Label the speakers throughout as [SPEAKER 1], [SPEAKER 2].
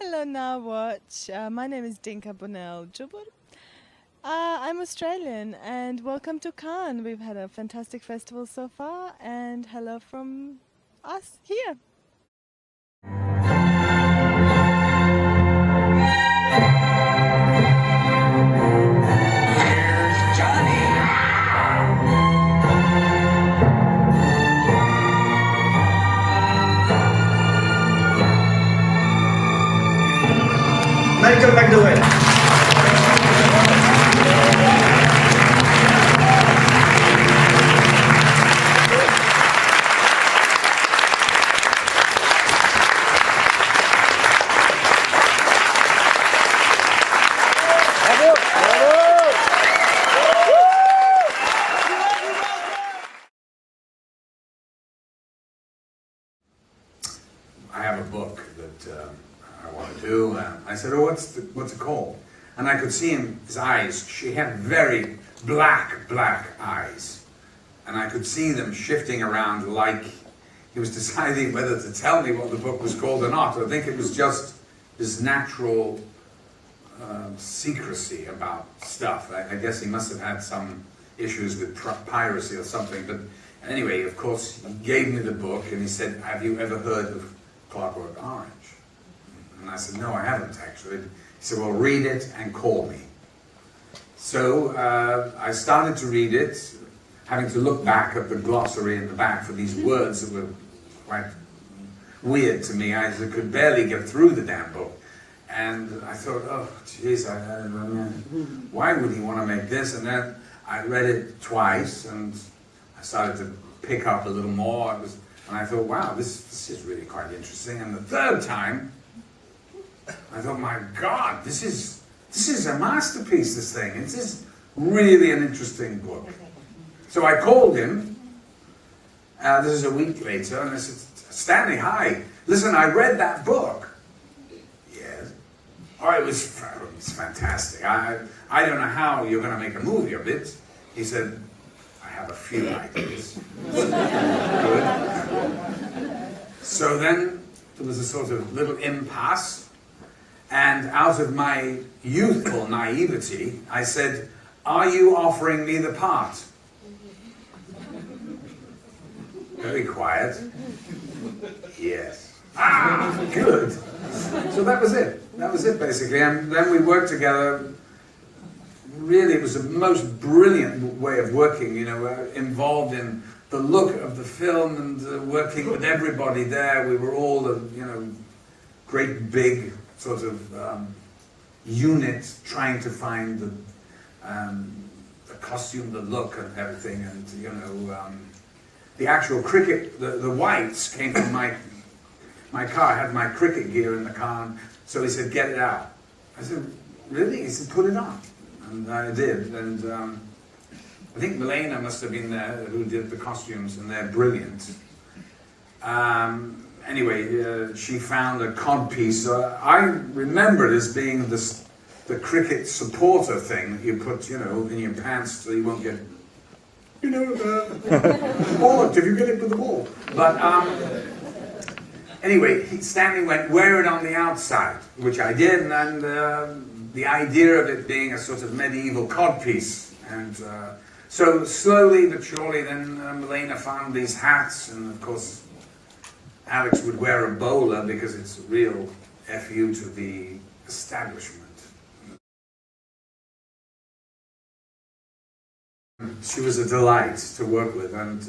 [SPEAKER 1] Hello, Now Watch. My name is Dinka Bonel Jubur. I'm Australian and welcome to Cannes. We've had a fantastic festival so far, and hello from us here.
[SPEAKER 2] Michael McDowell.
[SPEAKER 3] I have a book that I want to do. I said, "Oh, what's it called?" And I could see his eyes. She had very black eyes, and I could see them shifting around like he was deciding whether to tell me what the book was called or not. I think it was just this natural secrecy about stuff. I guess he must have had some issues with piracy or something. But anyway, of course, he gave me the book and he said, "Have you ever heard of Clockwork Orange?" And I said, "No, I haven't actually." He said, "Well, read it and call me." So I started to read it, having to look back at the glossary in the back for these words that were quite weird to me. I could barely get through the damn book. And I thought, oh, geez, why would he want to make this? And then I read it twice, and I started to pick up a little more. And I thought, wow, this is really quite interesting. And the third time, I thought, my God, this is a masterpiece, this thing. This is really an interesting book. So I called him, this is a week later, and I said, "Stanley, hi, listen, I read that book." "Yes." "Oh, it was fantastic. I don't know how you're going to make a movie of it." He said, "I have a few ideas." Good. So then there was a sort of little impasse, and out of my youthful naivety, I said, "Are you offering me the part?" Very quiet. "Yes." "Ah, good." So that was it. That was it, basically. And then we worked together. Really, it was the most brilliant way of working, involved in the look of the film and working with everybody there. We were all a, great big sort of unit trying to find the costume, the look and everything. And, the actual cricket, the whites came from my car. I had my cricket gear in the car. So he said, "Get it out." I said, "Really?" He said, "Put it on." And I did. And I think Milena must have been there who did the costumes, and they're brilliant. Anyway, she found a codpiece. I remember it as being the cricket supporter thing that you put, in your pants so you won't get, the ball. Did you get it with the ball? But anyway, Stanley went, "Wear it on the outside," which I did, and the idea of it being a sort of medieval codpiece. And so slowly but surely then Milena found these hats, and of course Alex would wear a bowler because it's a real FU to the establishment. She was a delight to work with, and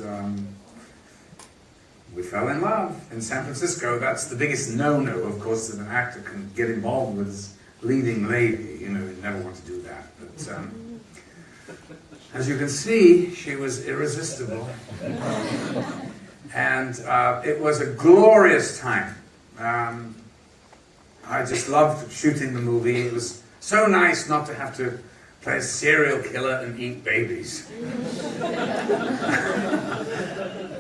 [SPEAKER 3] we fell in love in San Francisco. That's the biggest no-no, of course, that an actor can get involved with his leading lady. You never want to do that. But as you can see, she was irresistible. And it was a glorious time. I just loved shooting the movie. It was so nice not to have to play a serial killer and eat babies.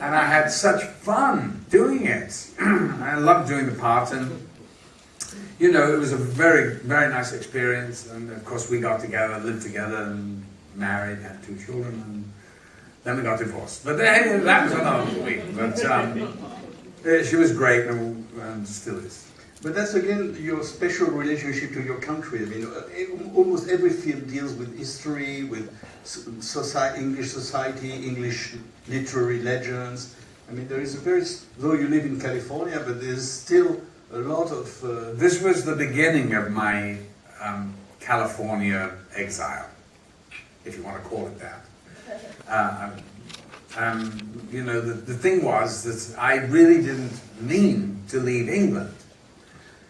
[SPEAKER 3] And I had such fun doing it. I loved doing the part, and it was a very, very nice experience. And of course we got together, lived together, and married, had 2 children, and then we got divorced. But that was another movie. But she was great, and still is.
[SPEAKER 4] But that's again your special relationship to your country. I mean, almost every film deals with history, with English society, English literary legends. I mean, there is a very, though you live in California, but there's still a lot of...
[SPEAKER 3] This was the beginning of my California exile, if you want to call it that. You know, the thing was that I really didn't mean to leave England.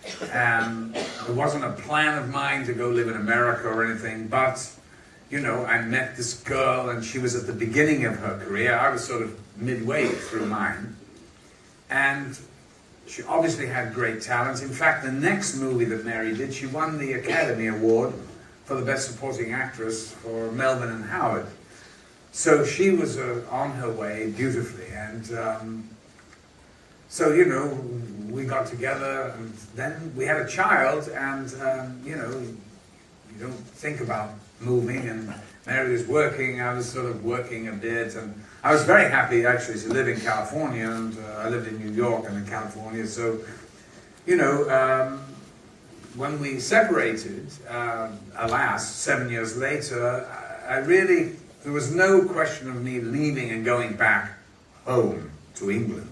[SPEAKER 3] It wasn't a plan of mine to go live in America or anything, but, you know, I met this girl and she was at the beginning of her career. I was sort of midway through mine. And she obviously had great talent. In fact, the next movie that Mary did, she won the Academy Award for the Best Supporting Actress for Melvin and Howard. So she was on her way beautifully. And so, you know, we got together and then we had a child and, you know, you don't think about moving, and Mary was working, I was sort of working a bit, and I was very happy actually to live in California, and I lived in New York and in California, so, you know, when we separated, alas, 7 years later, there was no question of me leaving and going back home to England.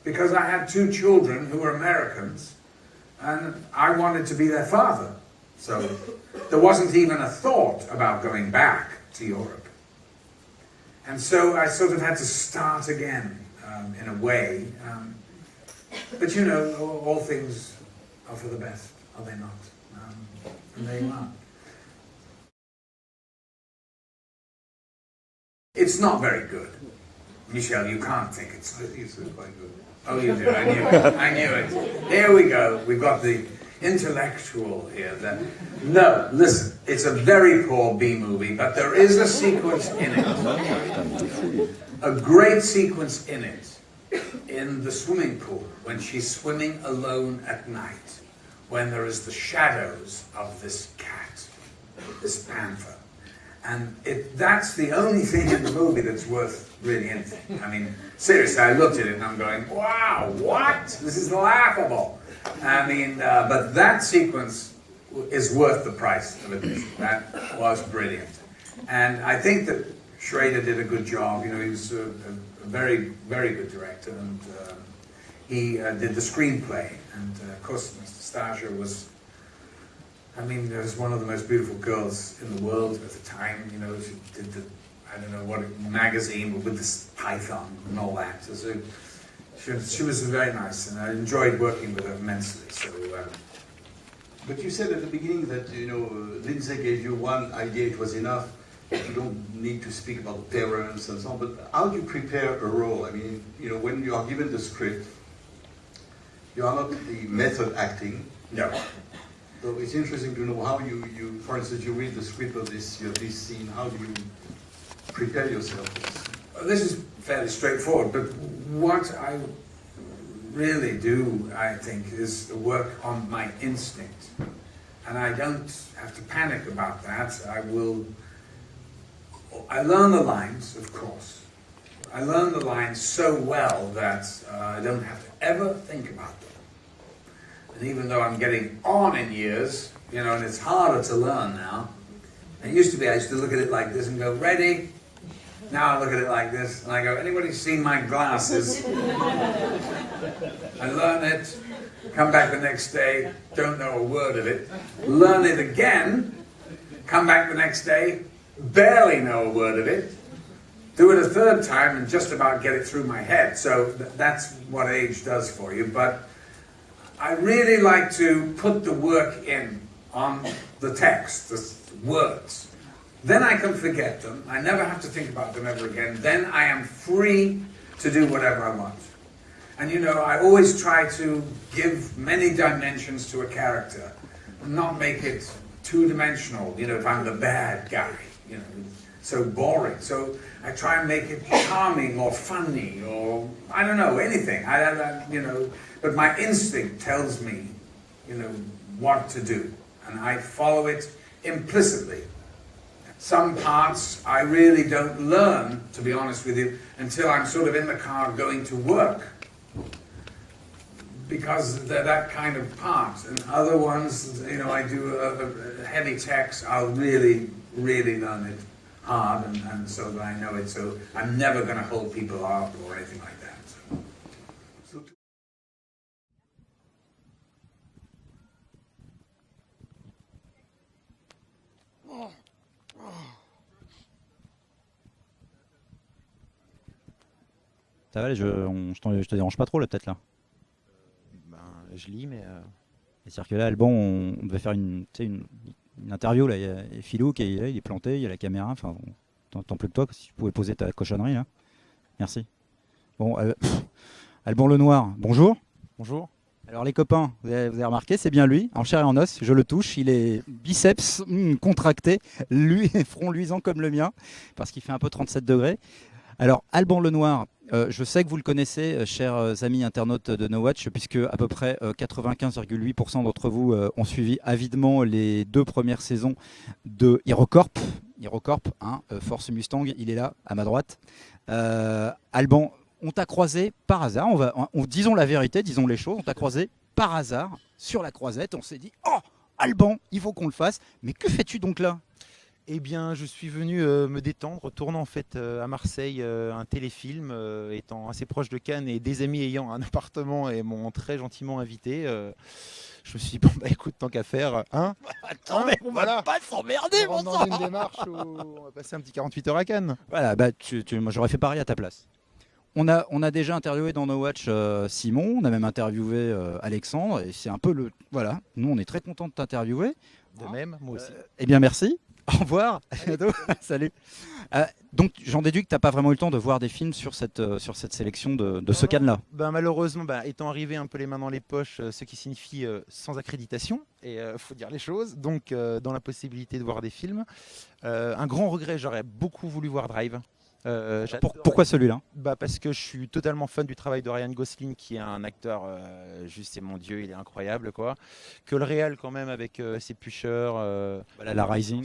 [SPEAKER 3] Because I had two children who were Americans, and I wanted to be their father. So there wasn't even a thought about going back to Europe. And so I sort of had to start again, in a way. But you know, all things are for the best, are they not? And there you are. It's not very good. Michel, you can't think it's quite good. Oh, you do. I knew it. I knew it. Here we go. We've got the intellectual here. No, listen. It's a very poor B movie, but there is a sequence in it. A great sequence in it. In the swimming pool, when she's swimming alone at night, when there is the shadows of this cat, this panther. And that's the only thing in the movie that's worth really anything. I mean, seriously, I looked at it and I'm going, wow, what? This is laughable. I mean, but that sequence is worth the price of admission. That was brilliant. And I think that Schrader did a good job. You know, he was a very, very good director, and he did the screenplay. And of course, Mr. Stasio was, I mean, there was one of the most beautiful girls in the world at the time. You know, she did the, I don't know what magazine with this python and all that. So she was very nice, and I enjoyed working with her immensely. So.
[SPEAKER 4] But you said at the beginning that, you know, Lindsay gave you one idea, it was enough. You don't need to speak about parents and so on. But how do you prepare a role? I mean, you know, when you are given the script, you are not the method acting.
[SPEAKER 3] No.
[SPEAKER 4] So it's interesting to know how you for instance, you read the script of this scene. How do you prepare yourself?
[SPEAKER 3] This is fairly straightforward, but what I really do, I think, is work on my instinct. And I don't have to panic about that. I learn the lines, of course. I learn the lines so well that I don't have to ever think about them. And even though I'm getting on in years, you know, and it's harder to learn now. It used to be, I used to look at it like this and go, ready? Now I look at it like this, and I go, anybody seen my glasses? I learn it, come back the next day, don't know a word of it. Learn it again, come back the next day, barely know a word of it. Do it a third time and just about get it through my head. So that's what age does for you. But I really like to put the work in on the text, the words. Then I can forget them. I never have to think about them ever again. Then I am free to do whatever I want. And you know, I always try to give many dimensions to a character, not make it two-dimensional, you know, if I'm the bad guy, you know, so boring. So I try and make it charming or funny or, I don't know, anything. You know, but my instinct tells me, you know, what to do. And I follow it implicitly. Some parts I really don't learn, to be honest with you, until I'm sort of in the car going to work. because they're that kind of part. And other ones, you know, I do a heavy text, I'll really, really learn it hard and so that I know it. So I'm never going to hold people up or anything like that. So.
[SPEAKER 5] Ça va, je te dérange pas trop là peut-être là.
[SPEAKER 6] Ben, je lis, mais
[SPEAKER 5] C'est-à-dire que là, Alban, on devait faire une interview là. Il y a Philou qui est là, il est planté, il y a la caméra. Enfin, t'entends plus que toi. Si tu pouvais poser ta cochonnerie là. Merci. Bon, Alban Lenoir, bonjour.
[SPEAKER 6] bonjour.
[SPEAKER 5] Alors les copains, vous avez remarqué, c'est bien lui, en chair et en os, je le touche, il est biceps contracté, lui, front luisant comme le mien, parce qu'il fait un peu 37 degrés. Alors Alban Lenoir, je sais que vous le connaissez, chers amis internautes de No Watch, puisque à peu près 95,8% d'entre vous ont suivi avidement les 2 premières saisons de HeroCorp. HeroCorp, hein, Force Mustang, il est là, à ma droite. Alban, on t'a croisé par hasard, disons la vérité, disons les choses, on t'a croisé par hasard sur la croisette, on s'est dit « Oh, Alban, il faut qu'on le fasse !» Mais que fais-tu donc là ?
[SPEAKER 6] Eh bien, je suis venu me détendre, tournant en fait à Marseille un téléfilm, étant assez proche de Cannes et des amis ayant un appartement et m'ont très gentiment invité. Je me suis dit, bon bah écoute, tant qu'à faire, hein.
[SPEAKER 5] Attends, mais on va pas s'emmerder,
[SPEAKER 6] On rentre dans une démarche où on va passer un petit 48 heures à Cannes.
[SPEAKER 5] Voilà, bah, moi j'aurais fait pareil à ta place. On a déjà interviewé dans No Watch Simon, on a même interviewé Alexandre, et c'est un peu le... Voilà, nous on est très contents de t'interviewer.
[SPEAKER 6] De même, moi aussi.
[SPEAKER 5] Eh bien merci, au revoir, à bientôt, salut. Donc j'en déduis que tu n'as pas vraiment eu le temps de voir des films sur cette sélection de ce Cannes-là.
[SPEAKER 6] Ben, malheureusement, étant arrivé un peu les mains dans les poches, ce qui signifie sans accréditation, et faut dire les choses, donc dans la possibilité de voir des films. Un grand regret, j'aurais beaucoup voulu voir Drive.
[SPEAKER 5] Pourquoi celui-là ?
[SPEAKER 6] Parce que je suis totalement fan du travail de Ryan Gosling, qui est un acteur juste, c'est mon Dieu, il est incroyable quoi. Que le réal quand même avec ses pushers,
[SPEAKER 5] la Rising,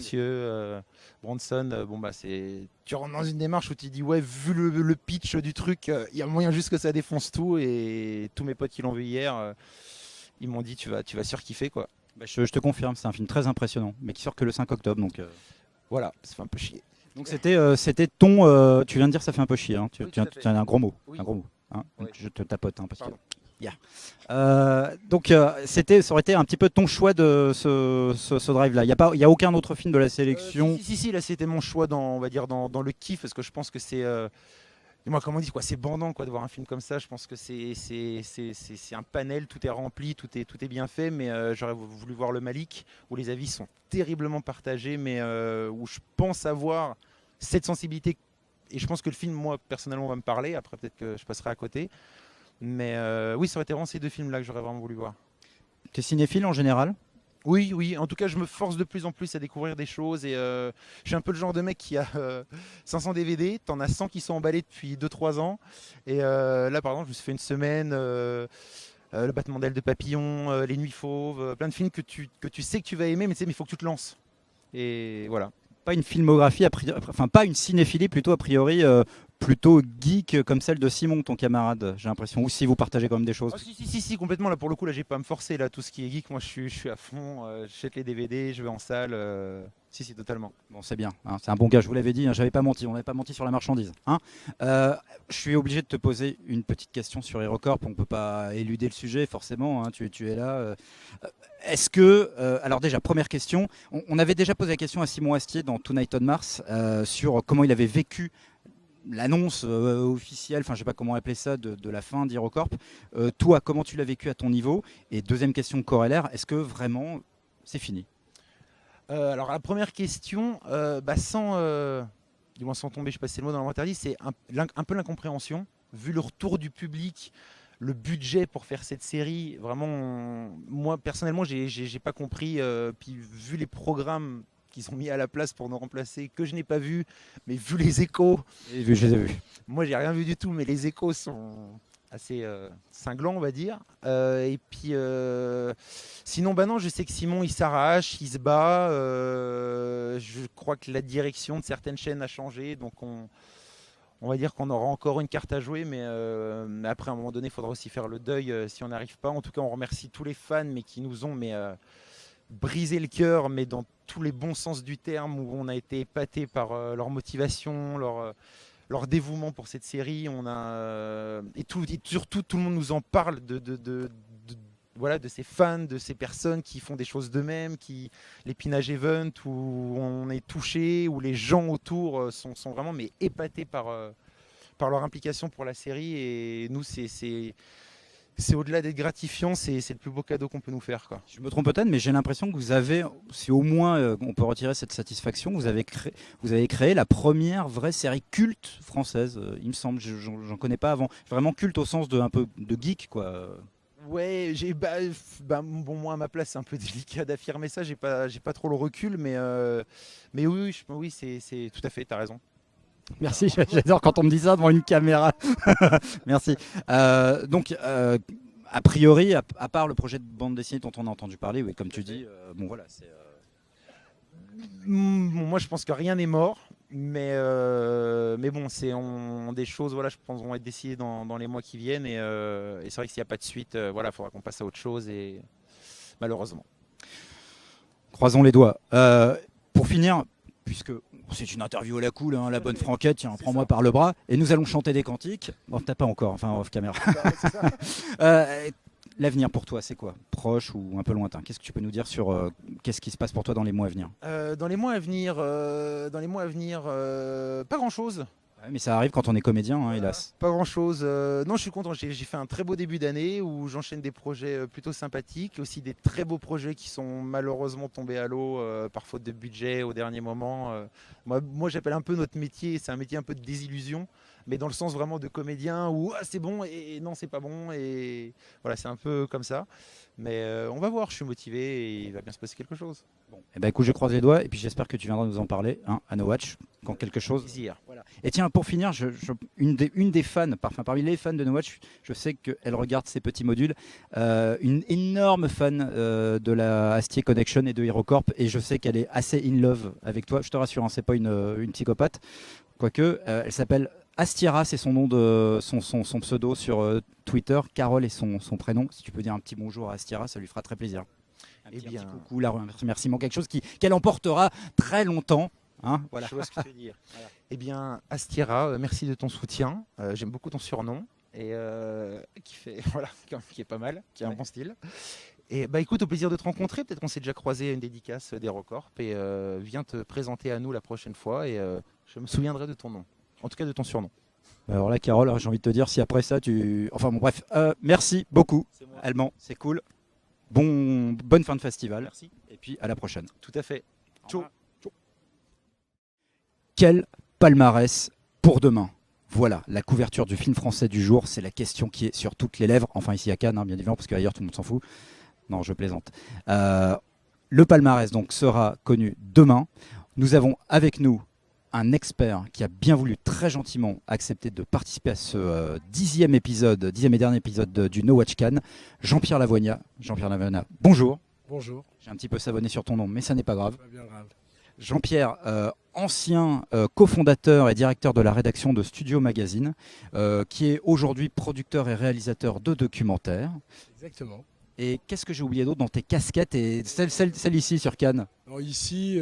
[SPEAKER 6] Bronson, tu rentres dans une démarche où tu dis ouais, vu le pitch du truc, il y a moyen juste que ça défonce tout, et tous mes potes qui l'ont vu hier, ils m'ont dit tu vas surkiffer quoi.
[SPEAKER 5] Je te confirme, c'est un film très impressionnant, mais qui sort que le 5 octobre, donc
[SPEAKER 6] voilà, ça fait un peu chier.
[SPEAKER 5] Donc c'était ton... tu viens de dire ça fait un peu chier, hein. Tu as un gros mot.
[SPEAKER 6] Oui.
[SPEAKER 5] Un gros mot, hein.
[SPEAKER 6] Oui.
[SPEAKER 5] Je te tapote, hein, parce
[SPEAKER 6] Pardon.
[SPEAKER 5] que... Donc ça aurait été un petit peu ton choix de ce drive-là. Il n'y a aucun autre film de la sélection.
[SPEAKER 6] Si, là c'était mon choix on va dire dans le kiff, parce que je pense que c'est... moi, comme on dit, c'est bandant quoi, de voir un film comme ça. Je pense que c'est un panel, tout est rempli, tout est bien fait, mais j'aurais voulu voir Le Malik, où les avis sont terriblement partagés, mais où je pense avoir cette sensibilité, et je pense que le film, moi, personnellement, va me parler. Après, peut-être que je passerai à côté. Mais oui, ça aurait été vraiment ces 2 films-là que j'aurais vraiment voulu voir.
[SPEAKER 5] T'es cinéphile en général ?
[SPEAKER 6] Oui, en tout cas je me force de plus en plus à découvrir des choses, et je suis un peu le genre de mec qui a 500 DVD, t'en as 100 qui sont emballés depuis 2-3 ans, et là par exemple je me suis fait une semaine, Le battement d'ailes de papillon, Les Nuits Fauves, plein de films que tu sais que tu vas aimer, mais il faut que tu te lances, et voilà.
[SPEAKER 5] Pas une filmographie, enfin pas une cinéphilie plutôt a priori, plutôt geek comme celle de Simon, ton camarade, j'ai l'impression, ou si vous partagez quand même des choses.
[SPEAKER 6] Oh, si, complètement, là pour le coup, là j'ai pas à me forcer, là tout ce qui est geek, moi je suis à fond, j'achète les DVD, je vais en salle, si, totalement.
[SPEAKER 5] Bon, c'est bien, hein, c'est un bon gars, je vous l'avais dit, hein, j'avais pas menti, on n'avait pas menti sur la marchandise. Hein. Je suis obligé de te poser une petite question sur HeroCorp, on ne peut pas éluder le sujet forcément, hein, tu es là. Est-ce que, alors déjà, première question, on avait déjà posé la question à Simon Astier dans Tonight on Mars sur comment il avait vécu l'annonce officielle, enfin je sais pas comment appeler ça, de la fin d'HeroCorp. Toi, comment tu l'as vécu à ton niveau ? Et deuxième question corollaire, est-ce que vraiment c'est fini ?
[SPEAKER 6] Alors la première question, du moins sans tomber, je sais pas si c'est le mot dans l'interdit, c'est un peu l'incompréhension, vu le retour du public, le budget pour faire cette série. Vraiment, moi personnellement, j'ai pas compris. Puis vu les programmes qu'ils ont mis à la place pour nous remplacer, que je n'ai pas vu, mais vu les échos,
[SPEAKER 5] je les ai vus.
[SPEAKER 6] Moi j'ai rien vu du tout, mais les échos sont assez cinglants, on va dire. Et puis sinon, non, je sais que Simon il s'arrache, il se bat. Je crois que la direction de certaines chaînes a changé, donc on va dire qu'on aura encore une carte à jouer, mais après à un moment donné, il faudra aussi faire le deuil si on n'arrive pas. En tout cas, on remercie tous les fans, mais qui nous ont brisé le cœur, mais dans tous les bons sens du terme, où on a été épaté par leur motivation, leur dévouement pour cette série. Et surtout, tout le monde nous en parle voilà, de ces fans, de ces personnes qui font des choses d'eux-mêmes, l'épinage event où on est touché, où les gens autour sont vraiment épatés par leur implication pour la série. Et nous, c'est au-delà d'être gratifiant, c'est le plus beau cadeau qu'on peut nous faire, quoi.
[SPEAKER 5] Je me trompe peut-être, mais j'ai l'impression que vous avez, si au moins on peut retirer cette satisfaction, vous avez créé la première vraie série culte française, il me semble. J'en connais pas avant. Vraiment culte au sens de un peu de geek, quoi.
[SPEAKER 6] Ouais, bon, moi à ma place c'est un peu délicat d'affirmer ça, j'ai pas trop le recul, mais oui, c'est tout à fait, t'as raison.
[SPEAKER 5] Merci, j'adore quand on me dit ça devant une caméra. Merci. Donc, a priori, à part le projet de bande dessinée dont on a entendu parler, oui, comme tu dis, bon voilà, c'est.
[SPEAKER 6] Bon, moi je pense que rien n'est mort, mais bon, c'est des choses, voilà, je pense vont être décidées dans les mois qui viennent, et c'est vrai que s'il n'y a pas de suite, voilà, il faudra qu'on passe à autre chose, et malheureusement.
[SPEAKER 5] Croisons les doigts. Pour finir, puisque c'est une interview à la cool, hein, la bonne franquette, tiens, prends-moi par le bras, et nous allons chanter des cantiques. Bon, t'as pas encore, enfin off caméra. L'avenir pour toi, c'est quoi? Proche ou un peu lointain? Qu'est-ce que tu peux nous dire sur qu'est-ce qui se passe pour toi dans les mois à venir?
[SPEAKER 6] Dans les mois à venir, pas grand-chose.
[SPEAKER 5] Ouais, mais ça arrive quand on est comédien, hein, hélas.
[SPEAKER 6] Pas grand-chose. Non, je suis content. J'ai fait un très beau début d'année où j'enchaîne des projets plutôt sympathiques, aussi des très beaux projets qui sont malheureusement tombés à l'eau par faute de budget au dernier moment. Moi, j'appelle un peu notre métier, c'est un métier un peu de désillusion, mais dans le sens vraiment de comédien où c'est bon et non, c'est pas bon. Et voilà, c'est un peu comme ça. Mais on va voir, je suis motivé et il va bien se passer quelque chose.
[SPEAKER 5] Bon. Eh ben, écoute, je croise les doigts et puis j'espère que tu viendras nous en parler, hein, à No Watch, quand quelque chose.
[SPEAKER 6] Plaisir.
[SPEAKER 5] Voilà. Et tiens, pour finir, une des fans, parmi les fans de No Watch, je sais qu'elle regarde ces petits modules, une énorme fan de la Astier Connection et de HeroCorp, et je sais qu'elle est assez in love avec toi. Je te rassure, hein, c'est pas une psychopathe, quoique. Elle s'appelle Astiera, c'est son nom son pseudo sur Twitter. Carole est son prénom. Si tu peux dire un petit bonjour à Astiera, ça lui fera très plaisir. Un petit coucou, un remerciement, quelque chose qu'elle emportera très longtemps. Hein, voilà.
[SPEAKER 6] Je vois ce que tu veux dire. Voilà. Eh bien, Astiera, merci de ton soutien. J'aime beaucoup ton surnom et qui est pas mal, qui a un bon style. Et bah écoute, au plaisir de te rencontrer. Peut-être qu'on s'est déjà croisé à une dédicace d'HeroCorp et viens te présenter à nous la prochaine fois et je me souviendrai de ton nom. En tout cas, de ton surnom.
[SPEAKER 5] Alors là, Carole, j'ai envie de te dire, si après ça, Enfin bon, bref, merci beaucoup, Allemand, c'est cool. Bonne fin de festival.
[SPEAKER 6] Merci.
[SPEAKER 5] Et puis, à la prochaine.
[SPEAKER 6] Tout à fait. Ciao.
[SPEAKER 5] Quel palmarès pour demain? Voilà, la couverture du film français du jour, c'est la question qui est sur toutes les lèvres. Enfin, ici à Cannes, hein, bien évidemment, parce qu'ailleurs, tout le monde s'en fout. Non, je plaisante. Le palmarès, donc, sera connu demain. Nous avons avec nous un expert qui a bien voulu très gentiment accepter de participer à ce dixième et dernier épisode du No Watch Cannes, Jean-Pierre Lavoignat. Jean-Pierre Lavoignat, bonjour.
[SPEAKER 7] Bonjour.
[SPEAKER 5] J'ai un petit peu savonné sur ton nom, mais ça n'est pas grave.
[SPEAKER 7] Pas bien grave.
[SPEAKER 5] Jean-Pierre, ancien cofondateur et directeur de la rédaction de Studio Magazine, qui est aujourd'hui producteur et réalisateur de documentaires.
[SPEAKER 7] Exactement.
[SPEAKER 5] Et qu'est-ce que j'ai oublié d'autre dans tes casquettes et celle ici sur Cannes?
[SPEAKER 7] Alors ici,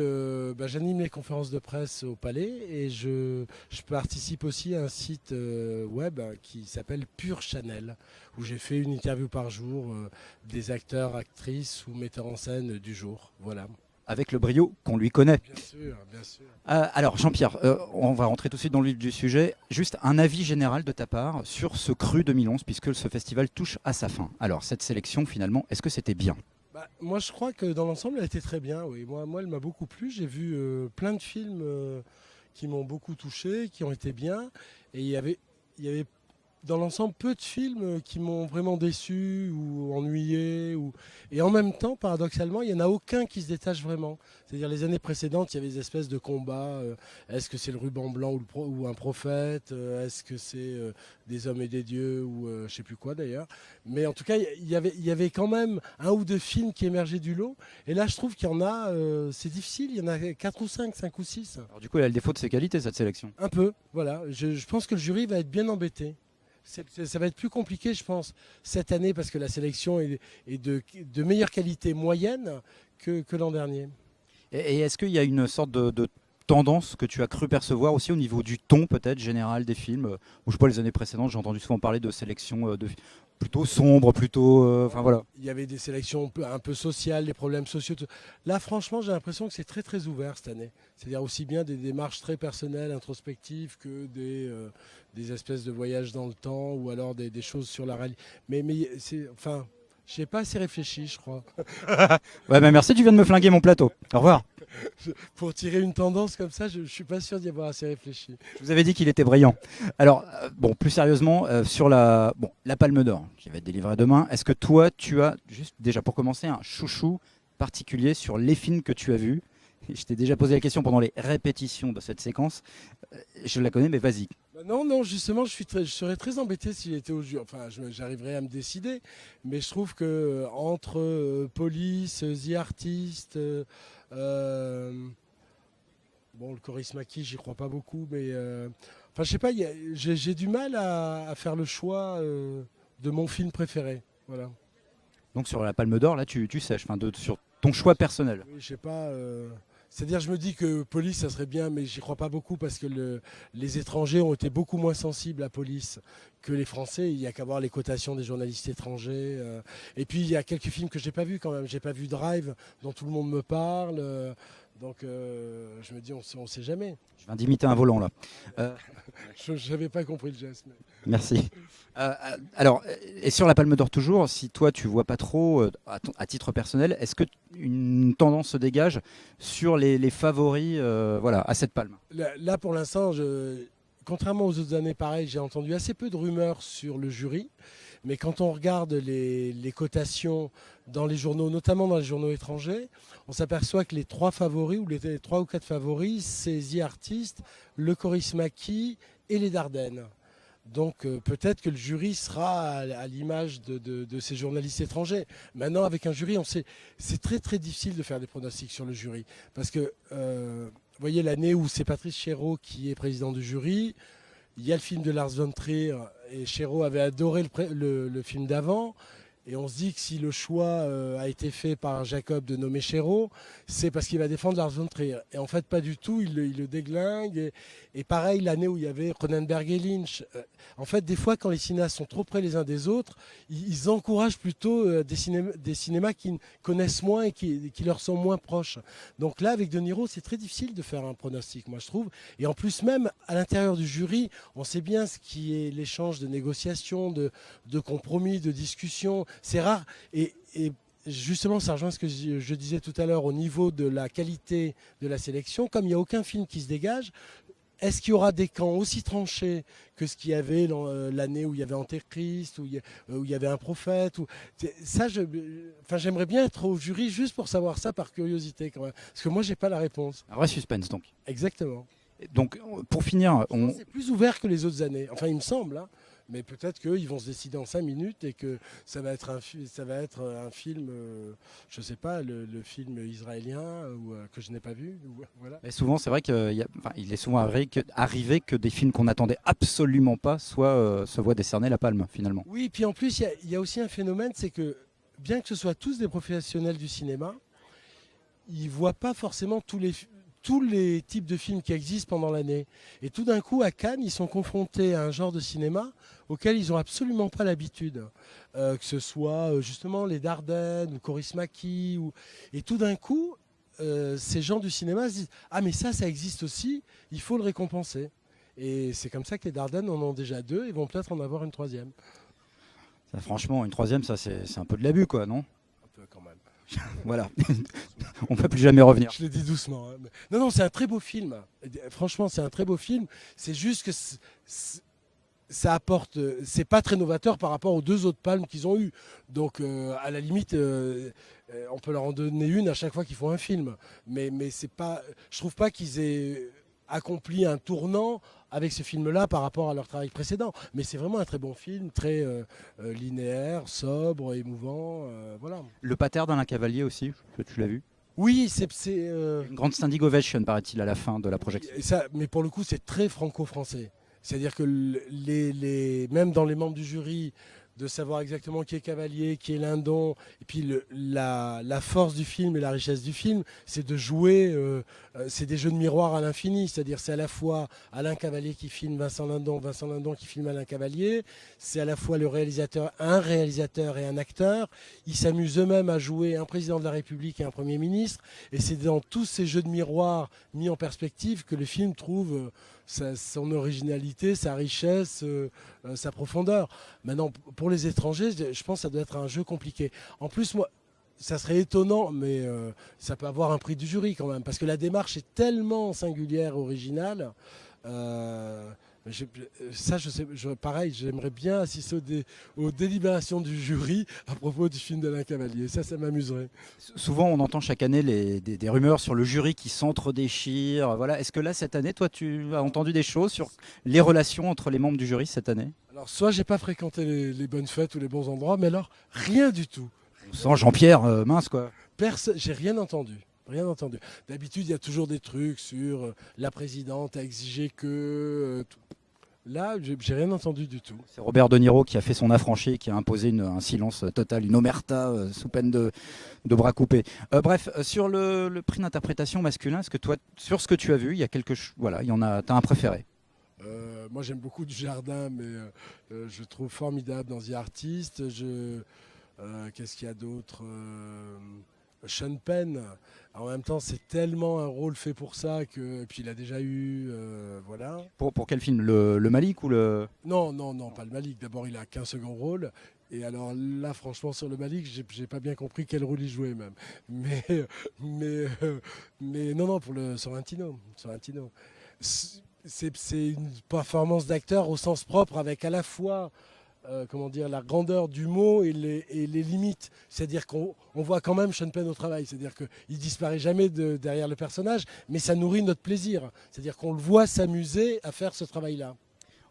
[SPEAKER 7] j'anime les conférences de presse au Palais et je participe aussi à un site web qui s'appelle Pure Chanel, où j'ai fait une interview par jour des acteurs, actrices ou metteurs en scène du jour. Voilà.
[SPEAKER 5] Avec le brio qu'on lui connaît.
[SPEAKER 7] Bien sûr, bien sûr.
[SPEAKER 5] Alors Jean-Pierre, on va rentrer tout de suite dans le vif du sujet. Juste un avis général de ta part sur ce Cru 2011, puisque ce festival touche à sa fin. Alors cette sélection finalement, est-ce que c'était bien?
[SPEAKER 7] Moi je crois que dans l'ensemble elle était très bien. Oui. Moi elle m'a beaucoup plu. J'ai vu plein de films qui m'ont beaucoup touché, qui ont été bien. Et il y avait dans l'ensemble, peu de films qui m'ont vraiment déçu ou ennuyé. Et en même temps, paradoxalement, il n'y en a aucun qui se détache vraiment. C'est-à-dire les années précédentes, il y avait des espèces de combats. Est-ce que c'est le ruban blanc ou un prophète? Est-ce que c'est des hommes et des dieux ou je ne sais plus quoi d'ailleurs? Mais en tout cas, il y avait quand même un ou deux films qui émergeaient du lot. Et là, je trouve qu'il y en a, c'est difficile, il y en a 4 ou 5, 5 ou 6.
[SPEAKER 5] Alors, du coup, elle a le défaut de ses qualités, cette sélection.
[SPEAKER 7] Un peu, voilà. Je pense que le jury va être bien embêté. Ça va être plus compliqué, je pense, cette année, parce que la sélection est de meilleure qualité moyenne que l'an dernier.
[SPEAKER 5] Et est-ce qu'il y a une sorte de tendance que tu as cru percevoir aussi au niveau du ton peut-être général des films ou je sais pas, les années précédentes, j'ai entendu souvent parler de sélection plutôt sombre, plutôt... Enfin voilà.
[SPEAKER 7] Il y avait des sélections un peu sociales, des problèmes sociaux. Là, franchement, j'ai l'impression que c'est très très ouvert cette année. C'est-à-dire aussi bien des démarches très personnelles, introspectives, que des espèces de voyages dans le temps ou alors des choses sur la réalité. Mais c'est... Enfin, je n'ai pas assez réfléchi, je crois.
[SPEAKER 5] Ouais, bah merci, tu viens de me flinguer mon plateau. Au revoir.
[SPEAKER 7] Pour tirer une tendance comme ça, je ne suis pas sûr d'y avoir assez réfléchi.
[SPEAKER 5] Je vous avais dit qu'il était brillant. Alors, bon, plus sérieusement, sur la Palme d'Or qui va être délivrée demain, est-ce que toi, tu as, juste déjà pour commencer, un chouchou particulier sur les films que tu as vus? Je t'ai déjà posé la question pendant les répétitions de cette séquence. Je la connais, mais vas-y.
[SPEAKER 7] Non, justement, je serais très embêté s'il était au jury. Enfin, j'arriverais à me décider. Mais je trouve que entre Police, The Artist, bon, le Kaurismäki, j'y crois pas beaucoup. Mais enfin, je sais pas, j'ai du mal à faire le choix de mon film préféré. Voilà.
[SPEAKER 5] Donc sur la Palme d'Or, là, tu sèches, sur ton choix personnel.
[SPEAKER 7] Oui, je sais pas. C'est-à-dire, je me dis que Police, ça serait bien, mais j'y crois pas beaucoup parce que les étrangers ont été beaucoup moins sensibles à Police que les Français. Il n'y a qu'à voir les cotations des journalistes étrangers. Et puis, il y a quelques films que j'ai pas vus quand même. J'ai pas vu Drive, dont tout le monde me parle. Donc, je me dis, on sait jamais.
[SPEAKER 5] Je viens d'imiter un volant, là.
[SPEAKER 7] Je n'avais pas compris le geste. Mais...
[SPEAKER 5] Merci. Alors, et sur la Palme d'Or toujours, si toi tu vois pas trop, à titre personnel, est-ce que une tendance se dégage sur les favoris voilà, à cette palme?
[SPEAKER 7] Là, pour l'instant, contrairement aux autres années, pareil, j'ai entendu assez peu de rumeurs sur le jury. Mais quand on regarde les cotations dans les journaux, notamment dans les journaux étrangers, on s'aperçoit que les 3 favoris, ou les 3 ou 4 favoris, c'est The Artist, le Kaurismäki et les Dardennes. Donc peut-être que le jury sera à l'image de ces journalistes étrangers. Maintenant, avec un jury, on sait, c'est très très difficile de faire des pronostics sur le jury. Parce que, vous voyez, l'année où c'est Patrice Chéreau qui est président du jury, il y a le film de Lars von Trier, et Chéreau avait adoré le film d'avant. Et on se dit que si le choix a été fait par Jacob de nommer Chéreau, c'est parce qu'il va défendre Lars von Trier. Et en fait, pas du tout, il le déglingue. Et pareil, l'année où il y avait Cronenberg et Lynch. En fait, des fois, quand les cinéastes sont trop près les uns des autres, ils encouragent plutôt des cinémas qui connaissent moins et qui leur sont moins proches. Donc là, avec De Niro, c'est très difficile de faire un pronostic, moi, je trouve. Et en plus, même à l'intérieur du jury, on sait bien ce qui est l'échange de négociations, de compromis, de discussions. C'est rare. Et justement, ça rejoint ce que je disais tout à l'heure au niveau de la qualité de la sélection. Comme il n'y a aucun film qui se dégage, est-ce qu'il y aura des camps aussi tranchés que ce qu'il y avait l'année où il y avait Antéchrist, où il y avait un prophète ça, j'aimerais bien être au jury juste pour savoir ça par curiosité quand même. Parce que moi, j'ai pas la réponse.
[SPEAKER 5] Un vrai suspense donc.
[SPEAKER 7] Exactement.
[SPEAKER 5] Donc pour finir,
[SPEAKER 7] C'est plus ouvert que les autres années. Enfin, il me semble. Hein. Mais peut-être qu'ils vont se décider en 5 minutes et que ça va être un film, je ne sais pas, le film israélien que je n'ai pas vu. Voilà.
[SPEAKER 5] Et souvent, c'est vrai qu'il est souvent arrivé que des films qu'on n'attendait absolument pas se voient décerner la palme finalement.
[SPEAKER 7] Oui, puis en plus, il y a aussi un phénomène, c'est que bien que ce soit tous des professionnels du cinéma, ils ne voient pas forcément tous les types de films qui existent pendant l'année. Et tout d'un coup, à Cannes, ils sont confrontés à un genre de cinéma auquel ils n'ont absolument pas l'habitude. Que ce soit justement les Dardennes ou Kaurismäki. Et tout d'un coup, ces gens du cinéma se disent « Ah mais ça existe aussi, il faut le récompenser ». Et c'est comme ça que les Dardennes en ont déjà 2 et vont peut-être en avoir une 3e.
[SPEAKER 5] Ça, franchement, une 3e, ça c'est un peu de l'abus, quoi, non?
[SPEAKER 7] Un peu quand même.
[SPEAKER 5] Voilà, on ne peut plus jamais revenir.
[SPEAKER 7] Je l'ai dit doucement. Hein. Non, c'est un très beau film. Franchement, c'est un très beau film. C'est juste que ça apporte, c'est pas très novateur par rapport aux 2 autres palmes qu'ils ont eues. Donc à la limite, on peut leur en donner une à chaque fois qu'ils font un film. Mais c'est pas, je trouve pas qu'ils aient accompli un tournant avec ce film-là par rapport à leur travail précédent. Mais c'est vraiment un très bon film, très linéaire, sobre, émouvant. Voilà.
[SPEAKER 5] Le pater d'Alain Cavalier aussi, tu l'as vu?
[SPEAKER 7] Oui, c'est
[SPEAKER 5] Une grande standing ovation, paraît-il, à la fin de la projection.
[SPEAKER 7] et ça, mais pour le coup, c'est très franco-français. C'est-à-dire que même dans les membres du jury, de savoir exactement qui est Cavalier, qui est Lindon, et puis la force du film et la richesse du film, c'est de jouer, c'est des jeux de miroir à l'infini, c'est-à-dire c'est à la fois Alain Cavalier qui filme Vincent Lindon qui filme Alain Cavalier, c'est à la fois un réalisateur et un acteur, ils s'amusent eux-mêmes à jouer un président de la République et un Premier ministre, et c'est dans tous ces jeux de miroir mis en perspective que le film trouve son originalité, sa richesse, sa profondeur. Maintenant, pour les étrangers, je pense que ça doit être un jeu compliqué. En plus, moi, ça serait étonnant, mais ça peut avoir un prix du jury quand même, parce que la démarche est tellement singulière, originale. Pareil, j'aimerais bien assister aux délibérations du jury à propos du film d'Alain Cavalier. Ça m'amuserait.
[SPEAKER 5] Souvent, on entend chaque année des rumeurs sur le jury qui s'entre-déchire. Voilà. Est-ce que là, cette année, toi, tu as entendu des choses sur les relations entre les membres du jury cette année?
[SPEAKER 7] Alors, soit j'ai pas fréquenté les bonnes fêtes ou les bons endroits, mais alors, rien du tout.
[SPEAKER 5] On sent Jean-Pierre, mince quoi.
[SPEAKER 7] J'ai rien entendu. Rien entendu. D'habitude, il y a toujours des trucs sur la présidente a exigé que. Là, j'ai rien entendu du tout.
[SPEAKER 5] C'est Robert De Niro qui a fait son affranchi, qui a imposé un silence total, une omerta sous peine de bras coupés. Bref, sur le prix d'interprétation masculin, est-ce que toi, sur ce que tu as vu, il y a quelque chose, voilà, t'as un préféré?
[SPEAKER 7] Moi, j'aime beaucoup Dujardin, mais je trouve formidable dans The Artist. Qu'est-ce qu'il y a d'autre Sean Penn. En même temps, c'est tellement un rôle fait pour ça et puis il a déjà eu, voilà.
[SPEAKER 5] Pour quel film? Le Malik ou le...
[SPEAKER 7] Non, pas le Malik. D'abord, il a qu'un second rôle. Et alors là, franchement, sur le Malik, j'ai pas bien compris quel rôle il jouait même. Mais non, pour le Sorrentino. C'est une performance d'acteur au sens propre, avec à la fois la grandeur du mot et les limites. C'est-à-dire qu'on voit quand même Sean Penn au travail. C'est-à-dire qu'il disparaît jamais derrière le personnage, mais ça nourrit notre plaisir. C'est-à-dire qu'on le voit s'amuser à faire ce travail-là.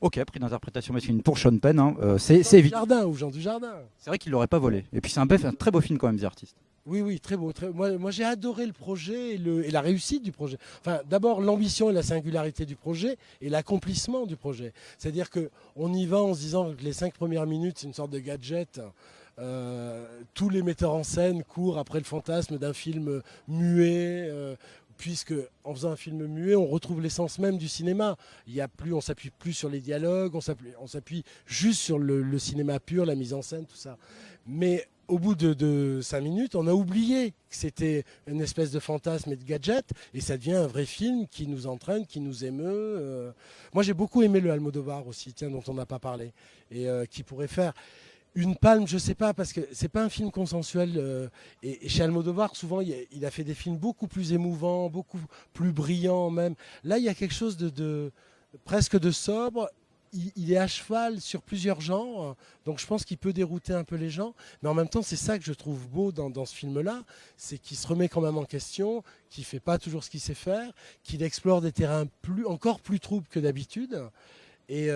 [SPEAKER 5] Ok, prix d'interprétation masculine pour Sean Penn. Hein. C'est évident.
[SPEAKER 7] Jean Dujardin.
[SPEAKER 5] C'est vrai qu'il l'aurait pas volé. Et puis c'est un très beau film quand même, The Artist.
[SPEAKER 7] Oui, très beau. Moi, j'ai adoré le projet et la réussite du projet. Enfin, d'abord, l'ambition et la singularité du projet et l'accomplissement du projet. C'est-à-dire qu'on y va en se disant que les 5 premières minutes, c'est une sorte de gadget. Tous les metteurs en scène courent après le fantasme d'un film muet. Puisque en faisant un film muet, on retrouve l'essence même du cinéma. On s'appuie plus sur les dialogues, on s'appuie juste sur le cinéma pur, la mise en scène, tout ça. Mais au bout de 5 minutes, on a oublié que c'était une espèce de fantasme et de gadget, et ça devient un vrai film qui nous entraîne, qui nous émeut. Moi, j'ai beaucoup aimé le Almodovar aussi, dont on n'a pas parlé, et qui pourrait faire une palme, je sais pas, parce que c'est pas un film consensuel. Et chez Almodovar, souvent, il a fait des films beaucoup plus émouvants, beaucoup plus brillants même. Là, il y a quelque chose de presque de sobre. Il est à cheval sur plusieurs genres, donc je pense qu'il peut dérouter un peu les gens. Mais en même temps, c'est ça que je trouve beau dans ce film-là, c'est qu'il se remet quand même en question, qu'il fait pas toujours ce qu'il sait faire, qu'il explore des terrains encore plus troubles que d'habitude. Et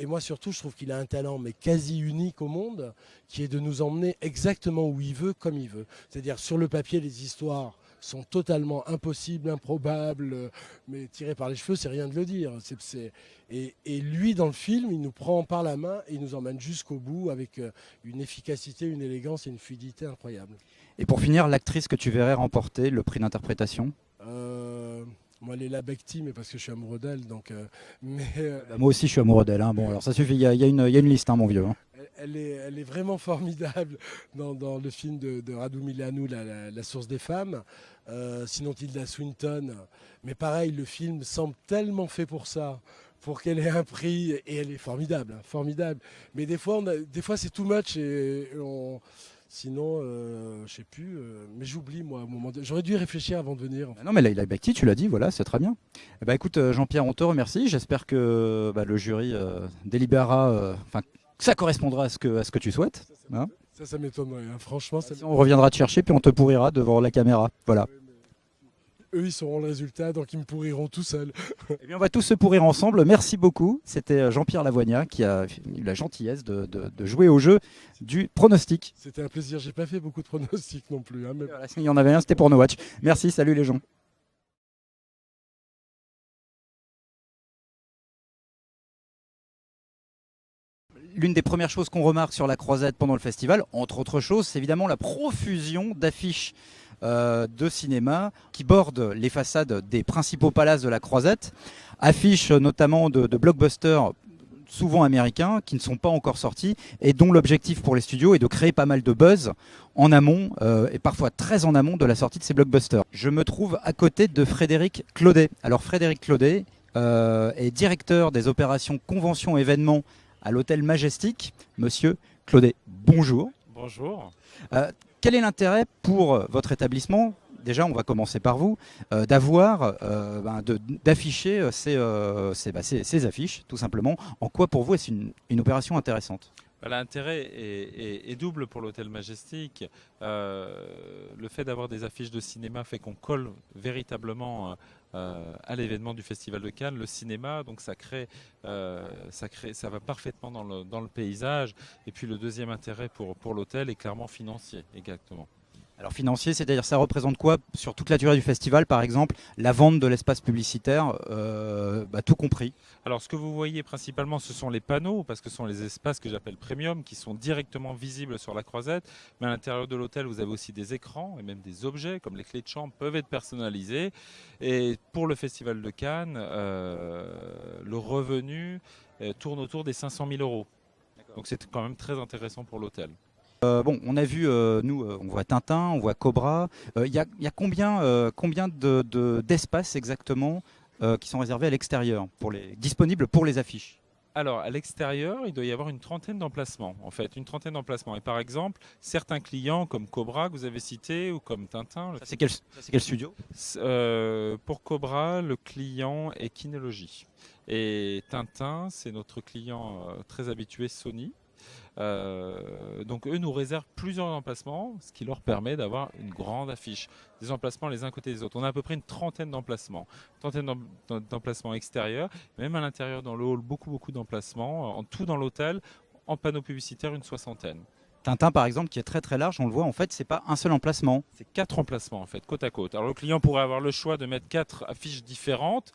[SPEAKER 7] moi surtout, je trouve qu'il a un talent mais quasi unique au monde, qui est de nous emmener exactement où il veut, comme il veut. C'est-à-dire sur le papier, les histoires sont totalement impossibles, improbables, mais tirées par les cheveux, c'est rien de le dire. Et lui, dans le film, il nous prend par la main et il nous emmène jusqu'au bout avec une efficacité, une élégance et une fluidité incroyables.
[SPEAKER 5] Et pour finir, l'actrice que tu verrais remporter le prix d'interprétation?
[SPEAKER 7] Moi, Léla Becti, mais parce que je suis amoureux d'elle.
[SPEAKER 5] Moi aussi, je suis amoureux d'elle. Hein. Bon, alors ça suffit, il y a une liste, hein, mon vieux. Hein.
[SPEAKER 7] Elle est vraiment formidable dans le film de Radu Milanu, la source des femmes. Sinon, Tilda Swinton. Mais pareil, le film semble tellement fait pour ça, pour qu'elle ait un prix. Et elle est formidable, hein, formidable. Mais des fois, c'est too much et Sinon, je sais plus. Mais j'oublie moi. J'aurais dû y réfléchir avant de venir.
[SPEAKER 5] Non, mais la Bacti, tu l'as dit, voilà, c'est très bien. Eh ben, écoute, Jean-Pierre, on te remercie. J'espère que le jury délibérera, enfin, que ça correspondra à ce que tu souhaites. Hein.
[SPEAKER 7] Ça m'étonnerait. Hein. Franchement,
[SPEAKER 5] On reviendra te chercher, puis on te pourrira devant la caméra. Voilà.
[SPEAKER 7] eux, ils sauront le résultat, donc ils me pourriront tout seuls.
[SPEAKER 5] Eh bien, on va tous se pourrir ensemble. Merci beaucoup. C'était Jean-Pierre Lavoignat qui a eu la gentillesse de jouer au jeu du pronostic.
[SPEAKER 7] C'était un plaisir. J'ai pas fait beaucoup de pronostics non plus. Hein, mais...
[SPEAKER 5] Voilà, s'il y en avait un, c'était pour No Watch. Merci, salut les gens. L'une des premières choses qu'on remarque sur la Croisette pendant le festival, entre autres choses, c'est évidemment la profusion d'affiches de cinéma qui bordent les façades des principaux palaces de la Croisette. Affiches notamment de blockbusters souvent américains qui ne sont pas encore sortis et dont l'objectif pour les studios est de créer pas mal de buzz en amont et parfois très en amont de la sortie de ces blockbusters. Je me trouve à côté de Frédéric Claudet. Alors Frédéric Claudet est directeur des opérations conventions événements à l'hôtel Majestic. Monsieur Claudet, bonjour.
[SPEAKER 8] Bonjour.
[SPEAKER 5] Quel est l'intérêt pour votre établissement, déjà on va commencer par vous, d'afficher ces affiches, tout simplement. En quoi pour vous est-ce une opération intéressante ?
[SPEAKER 8] L'intérêt est double pour l'hôtel Majestic. Le fait d'avoir des affiches de cinéma fait qu'on colle véritablement à l'événement du Festival de Cannes, le cinéma, donc ça va parfaitement dans le paysage. Et puis le deuxième intérêt pour l'hôtel est clairement financier, exactement.
[SPEAKER 5] Alors financier, c'est-à-dire ça représente quoi sur toute la durée du festival, par exemple, la vente de l'espace publicitaire, tout compris?
[SPEAKER 8] Alors ce que vous voyez principalement, ce sont les panneaux, parce que ce sont les espaces que j'appelle premium, qui sont directement visibles sur la Croisette. Mais à l'intérieur de l'hôtel, vous avez aussi des écrans et même des objets, comme les clés de chambre, peuvent être personnalisés. Et pour le Festival de Cannes, le revenu tourne autour des 500 000 €. Donc c'est quand même très intéressant pour l'hôtel.
[SPEAKER 5] On a vu, on voit Tintin, on voit Cobra. Il y a combien d'espaces exactement qui sont réservés à l'extérieur, disponibles pour les affiches?
[SPEAKER 8] Alors, à l'extérieur, il doit y avoir une trentaine d'emplacements, Et par exemple, certains clients, comme Cobra, que vous avez cité, ou comme Tintin...
[SPEAKER 5] C'est quel studio?
[SPEAKER 8] Pour Cobra, le client est Kinology. Et Tintin, c'est notre client très habitué, Sony. Donc eux nous réservent plusieurs emplacements, ce qui leur permet d'avoir une grande affiche, des emplacements les uns côté des autres. On a à peu près une trentaine d'emplacements, extérieurs, même à l'intérieur dans le hall, beaucoup d'emplacements, en tout dans l'hôtel, en panneaux publicitaires une 60aine.
[SPEAKER 5] Tintin par exemple qui est très très large, on le voit en fait c'est pas un seul emplacement.
[SPEAKER 8] C'est 4 emplacements en fait, côte à côte. Alors le client pourrait avoir le choix de mettre 4 affiches différentes,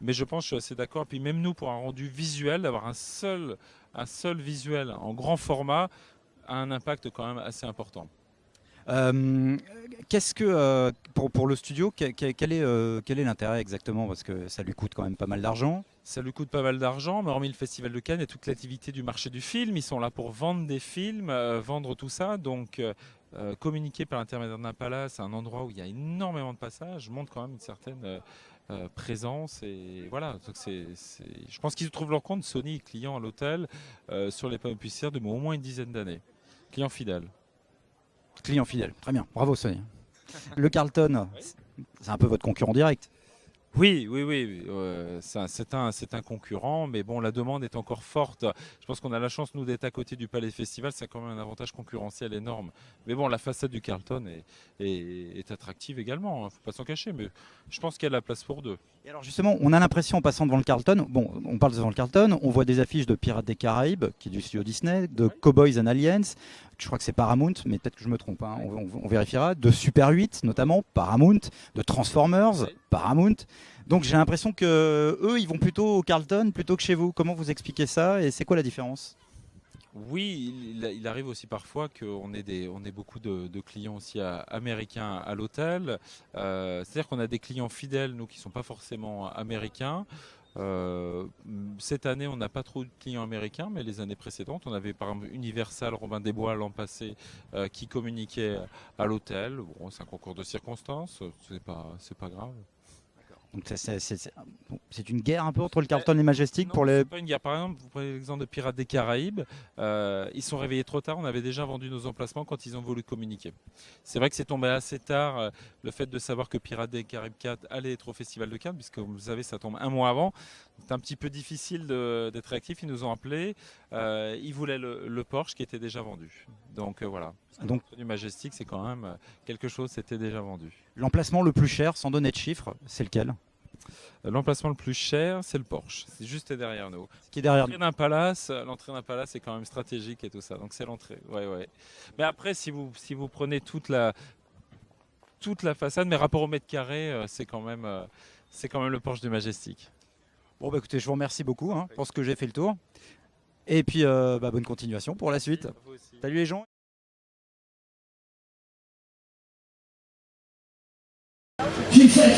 [SPEAKER 8] mais je pense que je suis assez d'accord. Puis même nous, pour un rendu visuel, d'avoir un seul visuel en grand format a un impact quand même assez important.
[SPEAKER 5] Qu'est-ce que pour le studio, quel est l'intérêt exactement? Parce que ça lui coûte quand même pas mal d'argent.
[SPEAKER 8] Ça lui coûte pas mal d'argent, mais hormis le Festival de Cannes et toute l'activité du marché du film, ils sont là pour vendre des films, vendre tout ça. Donc communiquer par l'intermédiaire d'un palace à un endroit où il y a énormément de passages montre quand même une certaine présence. Et voilà, donc je pense qu'ils trouvent leur compte, Sony, client à l'hôtel, sur les panneaux publicitaires depuis au moins une dizaine d'années. Client fidèle.
[SPEAKER 5] Client fidèle, très bien, bravo Sony. Le Carlton, c'est un peu votre concurrent direct.
[SPEAKER 8] Oui, c'est un concurrent, mais bon, la demande est encore forte. Je pense qu'on a la chance, nous, d'être à côté du Palais Festival, c'est quand même un avantage concurrentiel énorme. Mais bon, la façade du Carlton est attractive également, il ne faut pas s'en cacher, mais je pense qu'il y a de la place pour deux.
[SPEAKER 5] Et alors justement, on a l'impression en passant devant le Carlton, on parle devant le Carlton, on voit des affiches de Pirates des Caraïbes, qui est du studio Disney, de Cowboys and Aliens, je crois que c'est Paramount, mais peut-être que je me trompe, hein, on vérifiera, de Super 8 notamment, Paramount, de Transformers, Paramount. Donc j'ai l'impression que eux, ils vont plutôt au Carlton plutôt que chez vous. Comment vous expliquez ça et c'est quoi la différence?
[SPEAKER 8] Oui, il arrive aussi parfois qu'on ait beaucoup de clients aussi américains à l'hôtel. C'est-à-dire qu'on a des clients fidèles, nous, qui ne sont pas forcément américains. Cette année, on n'a pas trop de clients américains, mais les années précédentes, on avait par exemple Universal, Robin des Bois l'an passé, qui communiquait à l'hôtel. Bon, c'est un concours de circonstances, c'est pas grave.
[SPEAKER 5] Donc c'est une guerre un peu entre le Carlton et le Majestic
[SPEAKER 8] Non,
[SPEAKER 5] pour les...
[SPEAKER 8] c'est pas une guerre. Par exemple, vous prenez l'exemple de Pirates des Caraïbes. Ils sont réveillés trop tard. On avait déjà vendu nos emplacements quand ils ont voulu communiquer. C'est vrai que c'est tombé assez tard. Le fait de savoir que Pirates des Caraïbes 4 allait être au Festival de Cannes, puisque vous savez, ça tombe un mois avant. C'est un petit peu difficile d'être réactif. Ils nous ont appelés. Ils voulaient le Porsche qui était déjà vendu. Donc voilà. Donc du Majestic, c'est quand même quelque chose. C'était déjà vendu.
[SPEAKER 5] L'emplacement le plus cher, sans donner de chiffres, c'est lequel?
[SPEAKER 8] L'emplacement le plus cher, c'est le Porsche. C'est juste derrière nous.
[SPEAKER 5] Qui est derrière nous.
[SPEAKER 8] L'entrée d'un palace est quand même stratégique et tout ça. Donc c'est l'entrée. Ouais, ouais. Mais après, si vous prenez toute la façade, mais rapport au mètre carré, c'est quand même le Porsche du Majestic.
[SPEAKER 5] Bon, bah écoutez, je vous remercie beaucoup. Je pense que j'ai fait le tour. Et puis, bonne continuation pour la suite. Salut les gens.
[SPEAKER 9] Qui c'est